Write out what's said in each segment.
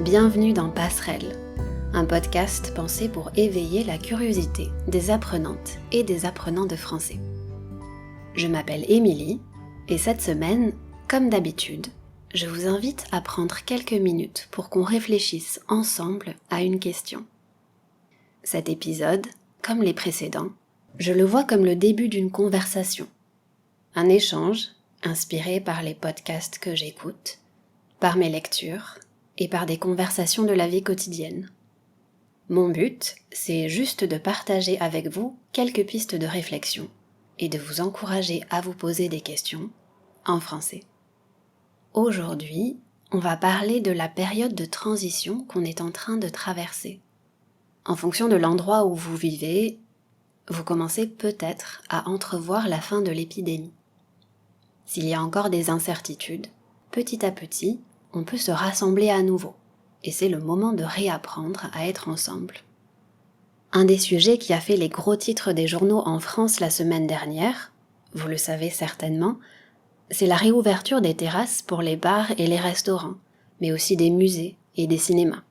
Bienvenue dans Passerelle, un podcast pensé pour éveiller la curiosité des apprenantes et des apprenants de français. Je m'appelle Émilie et cette semaine, comme d'habitude, je vous invite à prendre quelques minutes pour qu'on réfléchisse ensemble à une question. Cet épisode, comme les précédents, je le vois comme le début d'une conversation, un échange inspiré par les podcasts que j'écoute, par mes lectures et par des conversations de la vie quotidienne. Mon but, c'est juste de partager avec vous quelques pistes de réflexion et de vous encourager à vous poser des questions en français. Aujourd'hui, on va parler de la période de transition qu'on est en train de traverser. En fonction de l'endroit où vous vivez, vous commencez peut-être à entrevoir la fin de l'épidémie. S'il y a encore des incertitudes, petit à petit, on peut se rassembler à nouveau, et c'est le moment de réapprendre à être ensemble. Un des sujets qui a fait les gros titres des journaux en France la semaine dernière, vous le savez certainement, c'est la réouverture des terrasses pour les bars et les restaurants, mais aussi des musées et des cinémas.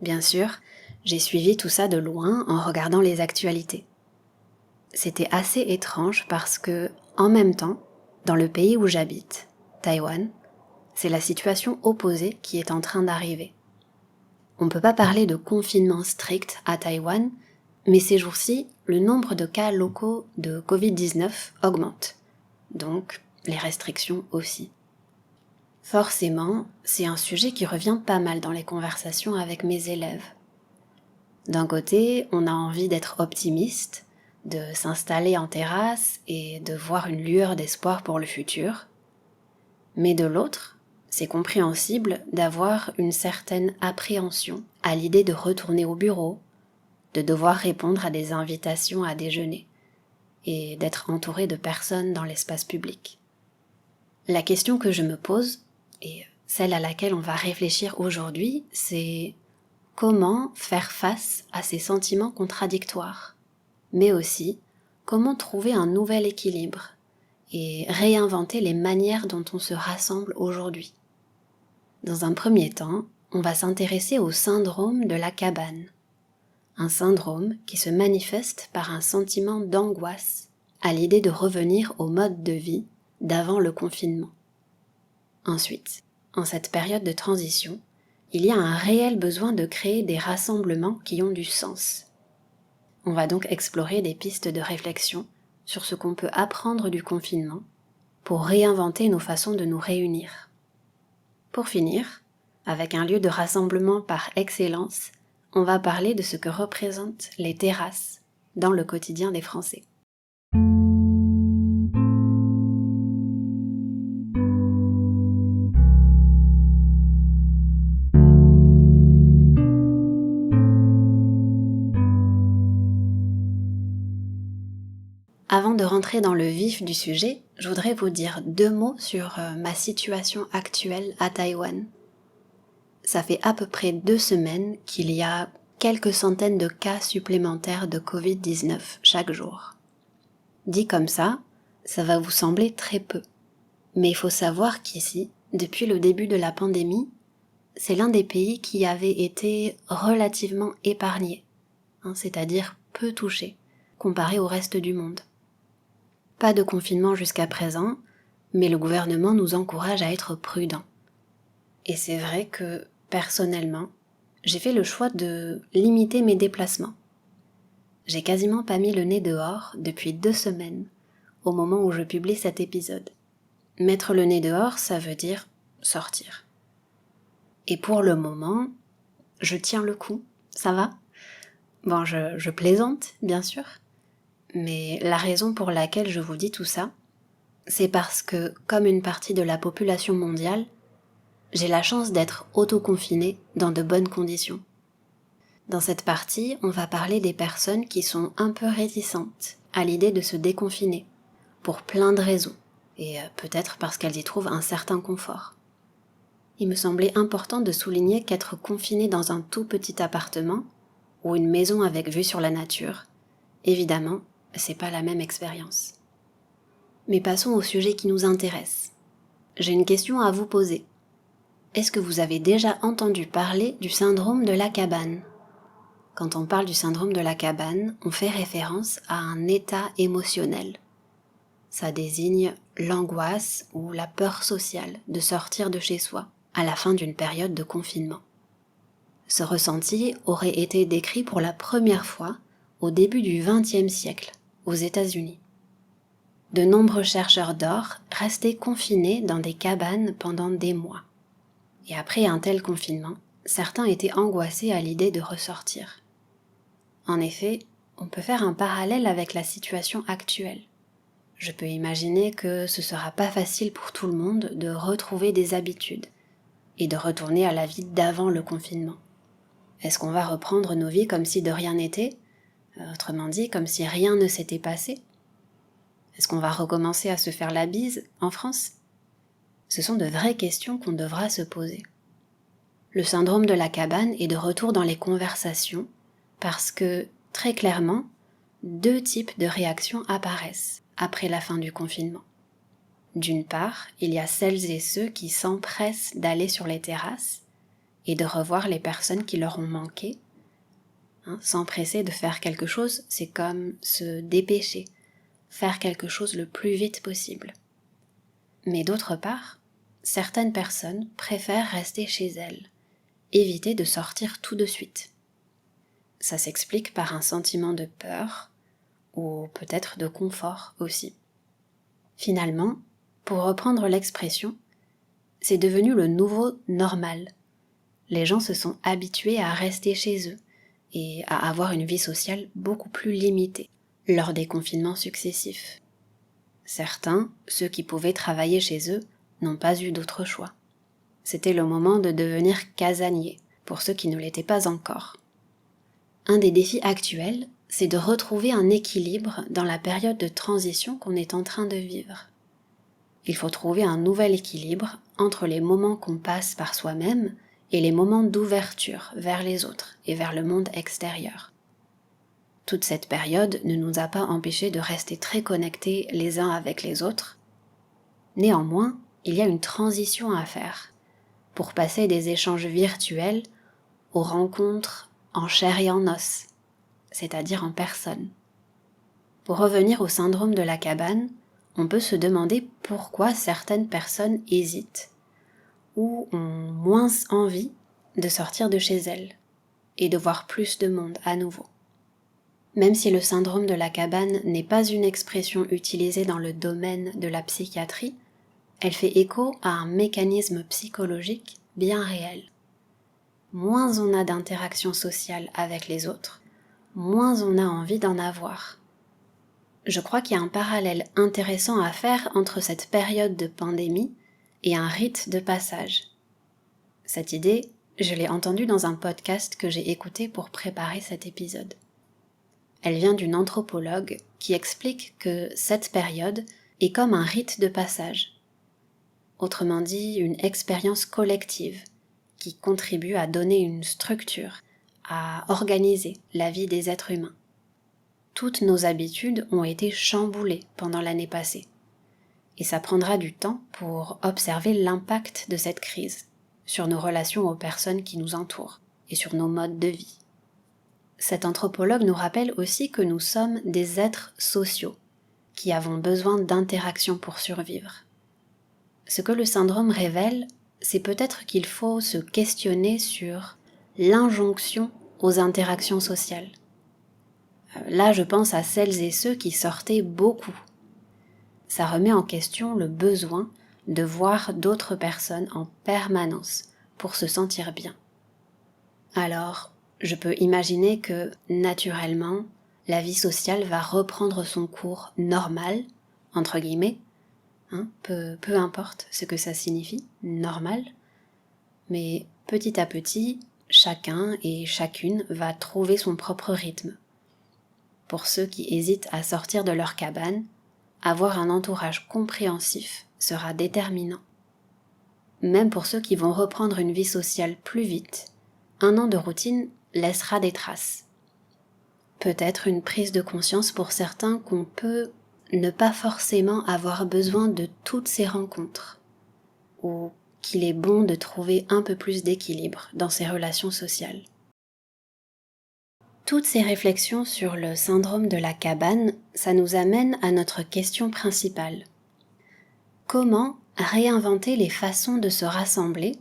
Bien sûr, j'ai suivi tout ça de loin en regardant les actualités. C'était assez étrange parce que, en même temps, dans le pays où j'habite, Taïwan, c'est la situation opposée qui est en train d'arriver. On ne peut pas parler de confinement strict à Taïwan, mais ces jours-ci, le nombre de cas locaux de Covid-19 augmente. Donc, les restrictions aussi. Forcément, c'est un sujet qui revient pas mal dans les conversations avec mes élèves. D'un côté, on a envie d'être optimiste, de s'installer en terrasse et de voir une lueur d'espoir pour le futur. Mais de l'autre, c'est compréhensible d'avoir une certaine appréhension à l'idée de retourner au bureau, de devoir répondre à des invitations à déjeuner et d'être entouré de personnes dans l'espace public. La question que je me pose, et celle à laquelle on va réfléchir aujourd'hui, c'est comment faire face à ces sentiments contradictoires, mais aussi comment trouver un nouvel équilibre et réinventer les manières dont on se rassemble aujourd'hui. Dans un premier temps, on va s'intéresser au syndrome de la cabane. Un syndrome qui se manifeste par un sentiment d'angoisse à l'idée de revenir au mode de vie d'avant le confinement. Ensuite, en cette période de transition, il y a un réel besoin de créer des rassemblements qui ont du sens. On va donc explorer des pistes de réflexion sur ce qu'on peut apprendre du confinement pour réinventer nos façons de nous réunir. Pour finir, avec un lieu de rassemblement par excellence, on va parler de ce que représentent les terrasses dans le quotidien des Français. Avant de rentrer dans le vif du sujet, je voudrais vous dire 2 mots sur ma situation actuelle à Taïwan. Ça fait à peu près 2 semaines qu'il y a quelques centaines de cas supplémentaires de Covid-19 chaque jour. Dit comme ça va vous sembler très peu. Mais il faut savoir qu'ici, depuis le début de la pandémie, c'est l'un des pays qui avait été relativement épargné, c'est-à-dire peu touché, comparé au reste du monde. Pas de confinement jusqu'à présent, mais le gouvernement nous encourage à être prudents. Et c'est vrai que, personnellement, j'ai fait le choix de limiter mes déplacements. J'ai quasiment pas mis le nez dehors depuis 2 semaines, au moment où je publie cet épisode. Mettre le nez dehors, ça veut dire sortir. Et pour le moment, je tiens le coup, ça va ? Bon, je plaisante, bien sûr, mais la raison pour laquelle je vous dis tout ça, c'est parce que, comme une partie de la population mondiale, j'ai la chance d'être autoconfinée dans de bonnes conditions. Dans cette partie, on va parler des personnes qui sont un peu réticentes à l'idée de se déconfiner, pour plein de raisons, et peut-être parce qu'elles y trouvent un certain confort. Il me semblait important de souligner qu'être confiné dans un tout petit appartement, ou une maison avec vue sur la nature, évidemment, c'est pas la même expérience. Mais passons au sujet qui nous intéresse. J'ai une question à vous poser. est-ce que vous avez déjà entendu parler du syndrome de la cabane ? Quand on parle du syndrome de la cabane, on fait référence à un état émotionnel. Ça désigne l'angoisse ou la peur sociale de sortir de chez soi à la fin d'une période de confinement. Ce ressenti aurait été décrit pour la première fois au début du XXe siècle aux États-Unis. De nombreux chercheurs d'or restaient confinés dans des cabanes pendant des mois. Et après un tel confinement, certains étaient angoissés à l'idée de ressortir. En effet, on peut faire un parallèle avec la situation actuelle. Je peux imaginer que ce sera pas facile pour tout le monde de retrouver des habitudes et de retourner à la vie d'avant le confinement. Est-ce qu'on va reprendre nos vies comme si de rien n'était ? Autrement dit, comme si rien ne s'était passé ? Est-ce qu'on va recommencer à se faire la bise en France ? Ce sont de vraies questions qu'on devra se poser. Le syndrome de la cabane est de retour dans les conversations parce que, très clairement, 2 types de réactions apparaissent après la fin du confinement. D'une part, il y a celles et ceux qui s'empressent d'aller sur les terrasses et de revoir les personnes qui leur ont manqué. S'empresser de faire quelque chose, c'est comme se dépêcher, faire quelque chose le plus vite possible. Mais d'autre part, certaines personnes préfèrent rester chez elles, éviter de sortir tout de suite. Ça s'explique par un sentiment de peur, ou peut-être de confort aussi. Finalement, pour reprendre l'expression, c'est devenu le nouveau normal. Les gens se sont habitués à rester chez eux et à avoir une vie sociale beaucoup plus limitée lors des confinements successifs. Certains, ceux qui pouvaient travailler chez eux, n'ont pas eu d'autre choix. C'était le moment de devenir casanier pour ceux qui ne l'étaient pas encore. Un des défis actuels, c'est de retrouver un équilibre dans la période de transition qu'on est en train de vivre. Il faut trouver un nouvel équilibre entre les moments qu'on passe par soi-même et les moments d'ouverture vers les autres et vers le monde extérieur. Toute cette période ne nous a pas empêchés de rester très connectés les uns avec les autres. Néanmoins, il y a une transition à faire pour passer des échanges virtuels aux rencontres en chair et en os, c'est-à-dire en personne. Pour revenir au syndrome de la cabane, on peut se demander pourquoi certaines personnes hésitent ou ont moins envie de sortir de chez elles et de voir plus de monde à nouveau. Même si le syndrome de la cabane n'est pas une expression utilisée dans le domaine de la psychiatrie, elle fait écho à un mécanisme psychologique bien réel. Moins on a d'interactions sociales avec les autres, moins on a envie d'en avoir. Je crois qu'il y a un parallèle intéressant à faire entre cette période de pandémie et un rite de passage. Cette idée, je l'ai entendue dans un podcast que j'ai écouté pour préparer cet épisode. Elle vient d'une anthropologue qui explique que cette période est comme un rite de passage. Autrement dit, une expérience collective qui contribue à donner une structure, à organiser la vie des êtres humains. Toutes nos habitudes ont été chamboulées pendant l'année passée. Et ça prendra du temps pour observer l'impact de cette crise sur nos relations aux personnes qui nous entourent et sur nos modes de vie. Cet anthropologue nous rappelle aussi que nous sommes des êtres sociaux qui avons besoin d'interaction pour survivre. Ce que le syndrome révèle, c'est peut-être qu'il faut se questionner sur l'injonction aux interactions sociales. Là, je pense à celles et ceux qui sortaient beaucoup. Ça remet en question le besoin de voir d'autres personnes en permanence pour se sentir bien. Alors, je peux imaginer que, naturellement, la vie sociale va reprendre son cours normal, entre guillemets, peu importe ce que ça signifie, normal, mais petit à petit, chacun et chacune va trouver son propre rythme. Pour ceux qui hésitent à sortir de leur cabane, avoir un entourage compréhensif sera déterminant. Même pour ceux qui vont reprendre une vie sociale plus vite, 1 an de routine laissera des traces. Peut-être une prise de conscience pour certains qu'on peut ne pas forcément avoir besoin de toutes ces rencontres, ou qu'il est bon de trouver un peu plus d'équilibre dans ses relations sociales. Toutes ces réflexions sur le syndrome de la cabane, ça nous amène à notre question principale. Comment réinventer les façons de se rassembler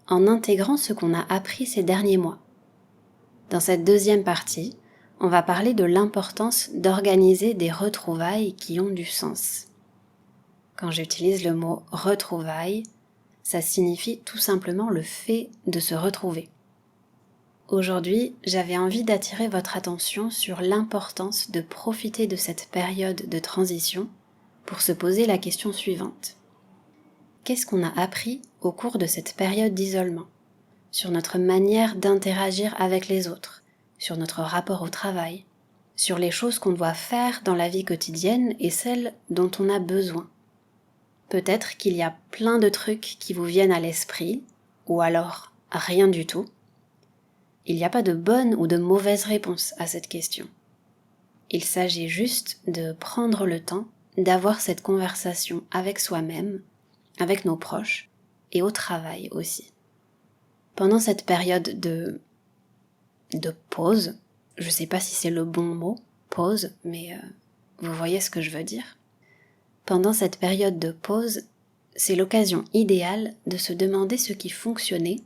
en intégrant ce qu'on a appris ces derniers mois? Dans cette deuxième partie, on va parler de l'importance d'organiser des retrouvailles qui ont du sens. Quand j'utilise le mot « retrouvailles », ça signifie tout simplement le fait de se retrouver. Aujourd'hui, j'avais envie d'attirer votre attention sur l'importance de profiter de cette période de transition pour se poser la question suivante. Qu'est-ce qu'on a appris au cours de cette période d'isolement ? Sur notre manière d'interagir avec les autres, sur notre rapport au travail, sur les choses qu'on doit faire dans la vie quotidienne et celles dont on a besoin. Peut-être qu'il y a plein de trucs qui vous viennent à l'esprit, ou alors rien du tout. Il n'y a pas de bonne ou de mauvaise réponse à cette question. Il s'agit juste de prendre le temps d'avoir cette conversation avec soi-même, avec nos proches et au travail aussi. Pendant cette période de pause, je ne sais pas si c'est le bon mot, pause, mais vous voyez ce que je veux dire. Pendant cette période de pause, c'est l'occasion idéale de se demander ce qui fonctionnait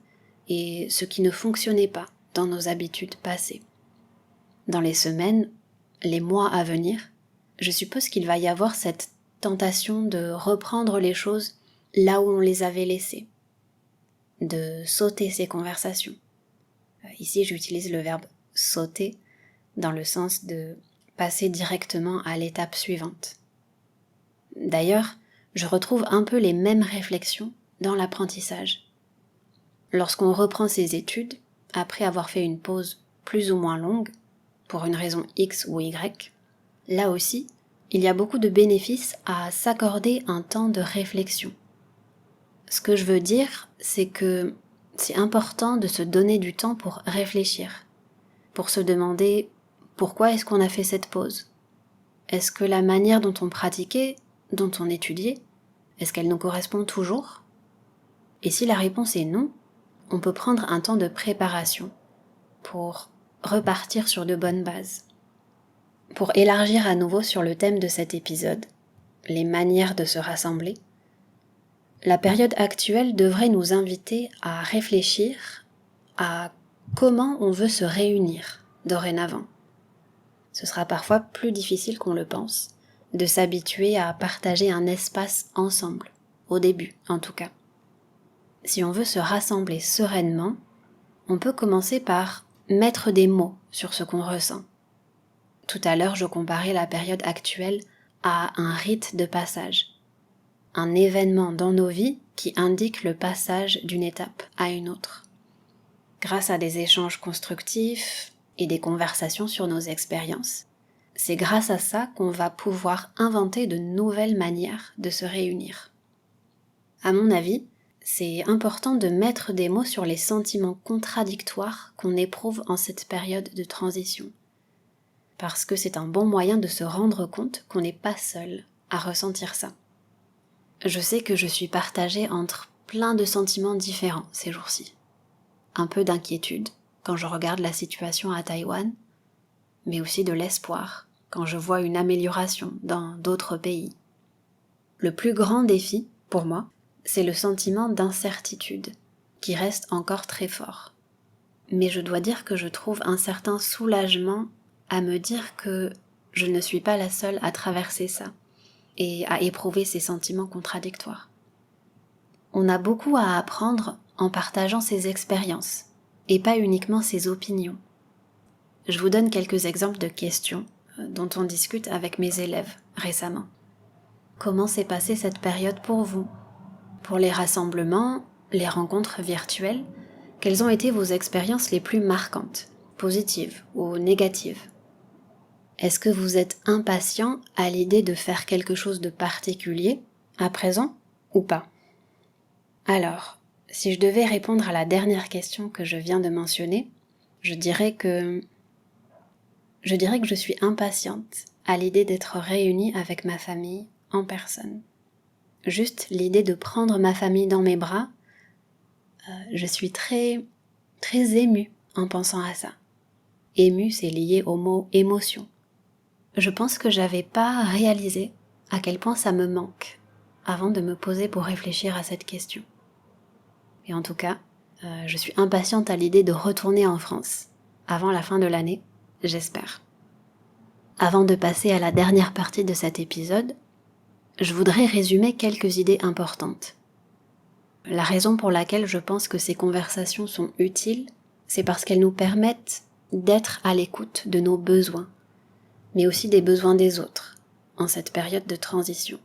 et ce qui ne fonctionnait pas dans nos habitudes passées. Dans les semaines, les mois à venir, je suppose qu'il va y avoir cette tentation de reprendre les choses là où on les avait laissées, de sauter ces conversations. Ici, j'utilise le verbe sauter dans le sens de passer directement à l'étape suivante. D'ailleurs, je retrouve un peu les mêmes réflexions dans l'apprentissage. Lorsqu'on reprend ses études, après avoir fait une pause plus ou moins longue, pour une raison X ou Y, là aussi, il y a beaucoup de bénéfices à s'accorder un temps de réflexion. Ce que je veux dire, c'est que c'est important de se donner du temps pour réfléchir, pour se demander pourquoi est-ce qu'on a fait cette pause. Est-ce que la manière dont on pratiquait, dont on étudiait, est-ce qu'elle nous correspond toujours ? Et si la réponse est non, on peut prendre un temps de préparation pour repartir sur de bonnes bases. Pour élargir à nouveau sur le thème de cet épisode, les manières de se rassembler, la période actuelle devrait nous inviter à réfléchir à comment on veut se réunir dorénavant. Ce sera parfois plus difficile qu'on le pense de s'habituer à partager un espace ensemble, au début en tout cas. Si on veut se rassembler sereinement, on peut commencer par mettre des mots sur ce qu'on ressent. Tout à l'heure, je comparais la période actuelle à un rite de passage, un événement dans nos vies qui indique le passage d'une étape à une autre. Grâce à des échanges constructifs et des conversations sur nos expériences, c'est grâce à ça qu'on va pouvoir inventer de nouvelles manières de se réunir. À mon avis, c'est important de mettre des mots sur les sentiments contradictoires qu'on éprouve en cette période de transition, parce que c'est un bon moyen de se rendre compte qu'on n'est pas seul à ressentir ça. Je sais que je suis partagée entre plein de sentiments différents ces jours-ci. Un peu d'inquiétude quand je regarde la situation à Taïwan, mais aussi de l'espoir quand je vois une amélioration dans d'autres pays. Le plus grand défi, pour moi, c'est le sentiment d'incertitude, qui reste encore très fort. Mais je dois dire que je trouve un certain soulagement à me dire que je ne suis pas la seule à traverser ça et à éprouver ces sentiments contradictoires. On a beaucoup à apprendre en partageant ses expériences, et pas uniquement ses opinions. Je vous donne quelques exemples de questions dont on discute avec mes élèves récemment. Comment s'est passée cette période pour vous ? Pour les rassemblements, les rencontres virtuelles, quelles ont été vos expériences les plus marquantes, positives ou négatives ? Est-ce que vous êtes impatient à l'idée de faire quelque chose de particulier, à présent, ou pas ? Alors, si je devais répondre à la dernière question que je viens de mentionner, je dirais que je suis impatiente à l'idée d'être réunie avec ma famille en personne. Juste l'idée de prendre ma famille dans mes bras, je suis très, très émue en pensant à ça. Émue, c'est lié au mot émotion. Je pense que j'avais pas réalisé à quel point ça me manque avant de me poser pour réfléchir à cette question. Et en tout cas, je suis impatiente à l'idée de retourner en France avant la fin de l'année, j'espère. Avant de passer à la dernière partie de cet épisode, je voudrais résumer quelques idées importantes. La raison pour laquelle je pense que ces conversations sont utiles, c'est parce qu'elles nous permettent d'être à l'écoute de nos besoins, mais aussi des besoins des autres, en cette période de transition.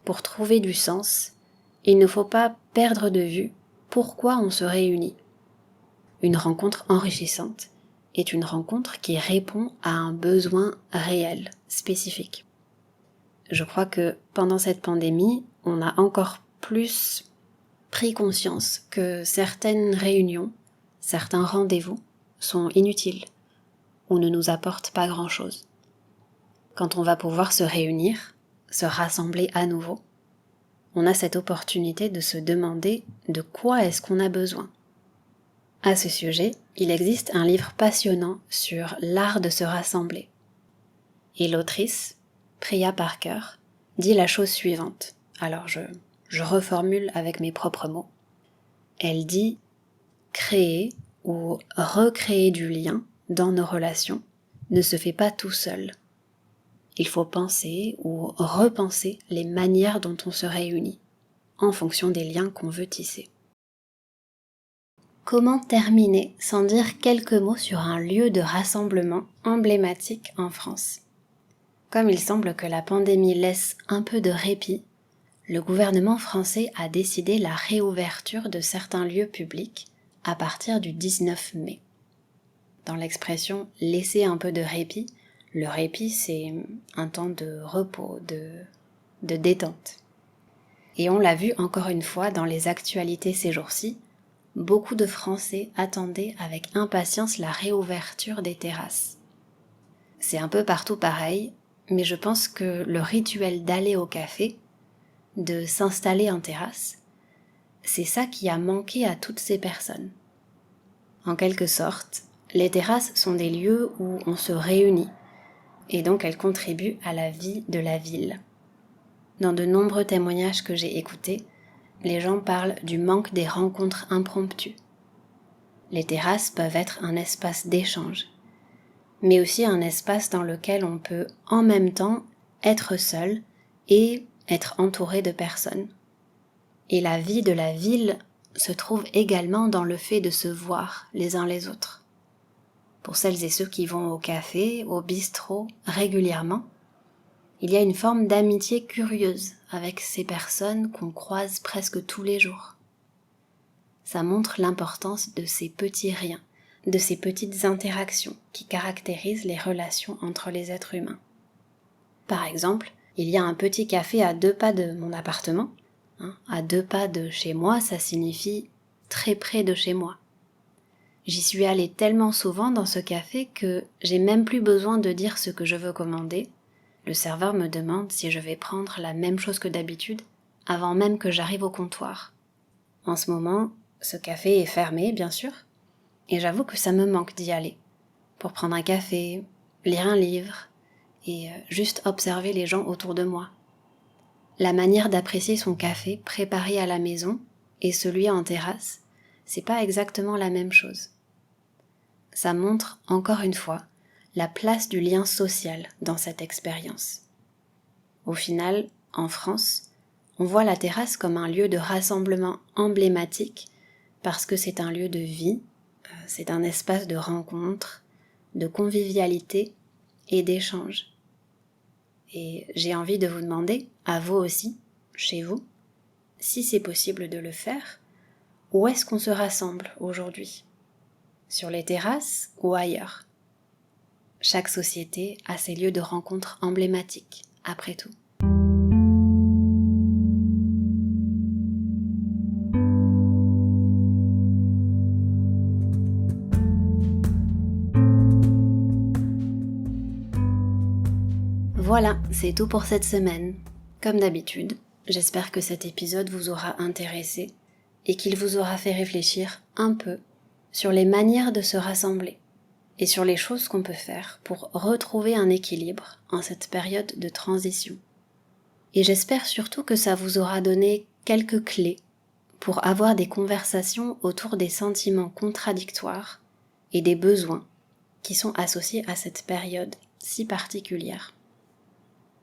Pour trouver du sens, il ne faut pas perdre de vue pourquoi on se réunit. Une rencontre enrichissante est une rencontre qui répond à un besoin réel, spécifique. Je crois que pendant cette pandémie, on a encore plus pris conscience que certaines réunions, certains rendez-vous sont inutiles ou ne nous apportent pas grand-chose. Quand on va pouvoir se réunir, se rassembler à nouveau, on a cette opportunité de se demander de quoi est-ce qu'on a besoin. À ce sujet, il existe un livre passionnant sur l'art de se rassembler. Et l'autrice, Priya Parker, dit la chose suivante. Alors je reformule avec mes propres mots. Elle dit « Créer ou recréer du lien dans nos relations ne se fait pas tout seul. Il faut penser ou repenser les manières dont on se réunit, en fonction des liens qu'on veut tisser. » Comment terminer sans dire quelques mots sur un lieu de rassemblement emblématique en France ? Comme il semble que la pandémie laisse un peu de répit, le gouvernement français a décidé la réouverture de certains lieux publics à partir du 19 mai. Dans l'expression « laisser un peu de répit », le répit c'est un temps de repos, de détente. Et on l'a vu encore une fois dans les actualités ces jours-ci, beaucoup de Français attendaient avec impatience la réouverture des terrasses. C'est un peu partout pareil, mais je pense que le rituel d'aller au café, de s'installer en terrasse, c'est ça qui a manqué à toutes ces personnes. En quelque sorte, les terrasses sont des lieux où on se réunit, et donc elles contribuent à la vie de la ville. Dans de nombreux témoignages que j'ai écoutés, les gens parlent du manque des rencontres impromptues. Les terrasses peuvent être un espace d'échange, mais aussi un espace dans lequel on peut en même temps être seul et être entouré de personnes. Et la vie de la ville se trouve également dans le fait de se voir les uns les autres. Pour celles et ceux qui vont au café, au bistrot régulièrement, il y a une forme d'amitié curieuse avec ces personnes qu'on croise presque tous les jours. Ça montre l'importance de ces petits riens, de ces petites interactions qui caractérisent les relations entre les êtres humains. Par exemple, il y a un petit café à 2 pas de mon appartement. À 2 pas de chez moi, ça signifie très près de chez moi. J'y suis allée tellement souvent dans ce café que j'ai même plus besoin de dire ce que je veux commander. Le serveur me demande si je vais prendre la même chose que d'habitude avant même que j'arrive au comptoir. En ce moment, ce café est fermé, bien sûr, et j'avoue que ça me manque d'y aller, pour prendre un café, lire un livre, et juste observer les gens autour de moi. La manière d'apprécier son café préparé à la maison et celui en terrasse, c'est pas exactement la même chose. Ça montre, encore une fois, la place du lien social dans cette expérience. Au final, en France, on voit la terrasse comme un lieu de rassemblement emblématique parce que c'est un lieu de vie, c'est un espace de rencontre, de convivialité et d'échange. Et j'ai envie de vous demander, à vous aussi, chez vous, si c'est possible de le faire, où est-ce qu'on se rassemble aujourd'hui ? Sur les terrasses ou ailleurs ? Chaque société a ses lieux de rencontre emblématiques, après tout. Voilà, c'est tout pour cette semaine. Comme d'habitude, j'espère que cet épisode vous aura intéressé et qu'il vous aura fait réfléchir un peu sur les manières de se rassembler et sur les choses qu'on peut faire pour retrouver un équilibre en cette période de transition. Et j'espère surtout que ça vous aura donné quelques clés pour avoir des conversations autour des sentiments contradictoires et des besoins qui sont associés à cette période si particulière.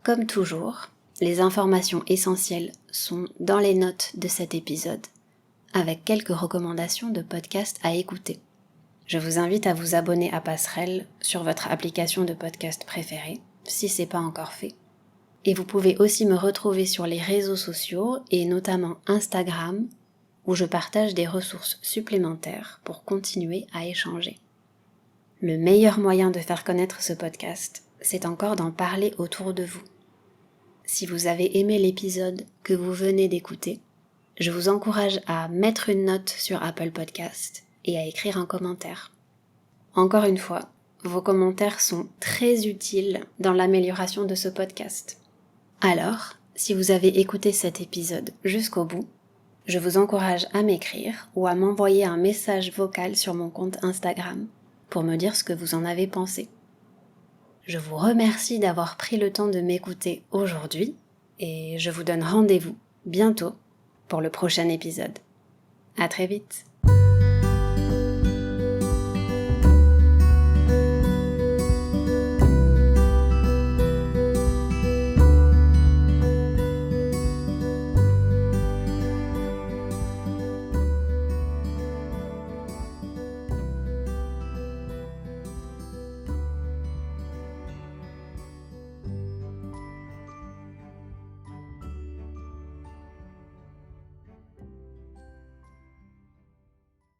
Comme toujours, les informations essentielles sont dans les notes de cet épisode, avec quelques recommandations de podcasts à écouter. Je vous invite à vous abonner à Passerelle sur votre application de podcast préférée, si ce n'est pas encore fait. Et vous pouvez aussi me retrouver sur les réseaux sociaux, et notamment Instagram, où je partage des ressources supplémentaires pour continuer à échanger. Le meilleur moyen de faire connaître ce podcast, c'est encore d'en parler autour de vous. Si vous avez aimé l'épisode que vous venez d'écouter, je vous encourage à mettre une note sur Apple Podcast et à écrire un commentaire. Encore une fois, vos commentaires sont très utiles dans l'amélioration de ce podcast. Alors, si vous avez écouté cet épisode jusqu'au bout, je vous encourage à m'écrire ou à m'envoyer un message vocal sur mon compte Instagram pour me dire ce que vous en avez pensé. Je vous remercie d'avoir pris le temps de m'écouter aujourd'hui et je vous donne rendez-vous bientôt pour le prochain épisode. À très vite.